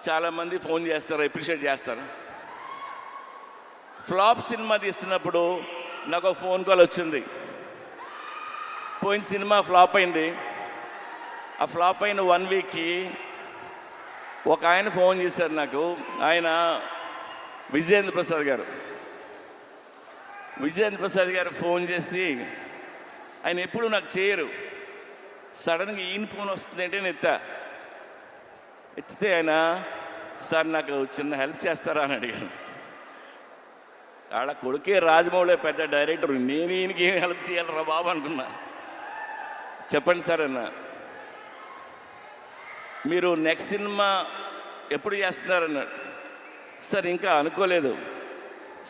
చాలామంది ఫోన్ చేస్తారు, అప్రిషియేట్ చేస్తారు. ఫ్లాప్ సినిమా తీస్తున్నప్పుడు నాకు ఒక ఫోన్ కాల్ వచ్చింది. పోయిన సినిమా ఫ్లాప్ అయింది. ఆ ఫ్లాప్ అయిన 1 వీక్కి ఒక ఆయన ఫోన్ చేశారు నాకు. ఆయన విజయేంద్ర ప్రసాద్ గారు ఫోన్ చేసి, ఆయన ఎప్పుడు నాకు చేయరు, సడన్గా ఈయన ఫోన్ వస్తుందంటే నేను ఎత్తితే ఆయన, సార్ నాకు చిన్న హెల్ప్ చేస్తారా అని అడిగాను. ఆడ కొడుకే రాజమౌళి పెద్ద డైరెక్టర్, నేను ఈయనకి ఏం హెల్ప్ చేయాలరా బాబు అనుకున్నా. చెప్పండి సార్ అన్న, మీరు నెక్స్ట్ సినిమా ఎప్పుడు చేస్తున్నారన్నాడు. సార్ ఇంకా అనుకోలేదు.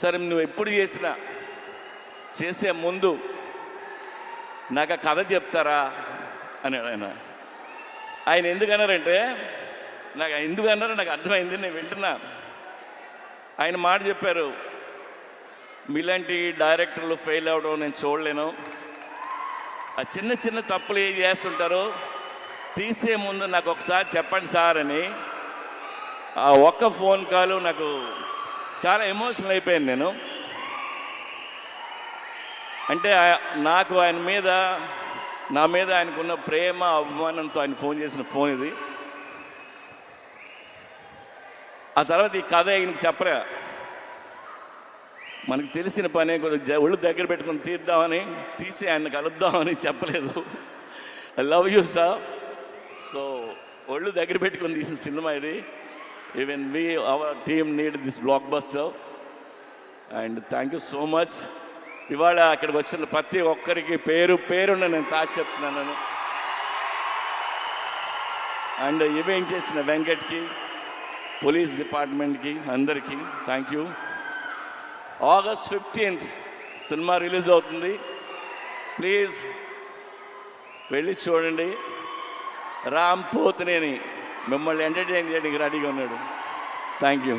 సరే నువ్వు ఎప్పుడు చేసినా చేసే ముందు నాకు ఆ కథ చెప్తారా అన్నాడు ఆయన. ఆయన ఎందుకన్నారంటే, ఎందుకన్నారో నాకు అర్థమైంది, నేను వింటున్నా. ఆయన మాట చెప్పారు, మీలాంటి డైరెక్టర్లు ఫెయిల్ అవ్వడం నేను చూడలేను. ఆ చిన్న చిన్న తప్పులు ఏం చేస్తుంటారో తీసే ముందు నాకు ఒకసారి చెప్పండి సార్ అని. ఆ ఒక్క ఫోన్ కాల్ నాకు చాలా ఎమోషనల్ అయిపోయాను నేను. అంటే నాకు ఆయన మీద, నా మీద ఆయనకున్న ప్రేమ అభిమానంతో ఆయన ఫోన్ చేసిన ఫోన్ ఇది. ఆ తర్వాత ఈ కథ ఆయనకి చెప్పలే, మనకు తెలిసిన పనే కొద్దిగా ఒళ్ళు దగ్గర పెట్టుకుని తీసి ఆయన కలుద్దామని చెప్పలేదు. I love you sir. So ఒళ్ళు దగ్గర పెట్టుకుని తీసిన సినిమా ఇది. Even our team need this block buster and thank you so much. ఇవాళ అక్కడికి వచ్చిన ప్రతి ఒక్కరికి పేరున్న నేను చెప్తున్నాను. అండ్ ఈవెంట్ చేసిన వెంకట్కి, పోలీస్ డిపార్ట్మెంట్కి, అందరికీ thank you. August 15th cinema release అవుతుంది. ప్లీజ్ వెళ్ళి చూడండి. రామ్ పోతినేని మిమ్మల్ని ఎంటర్టైన్ చేయడానికి రెడీగా ఉన్నాడు. Thank you.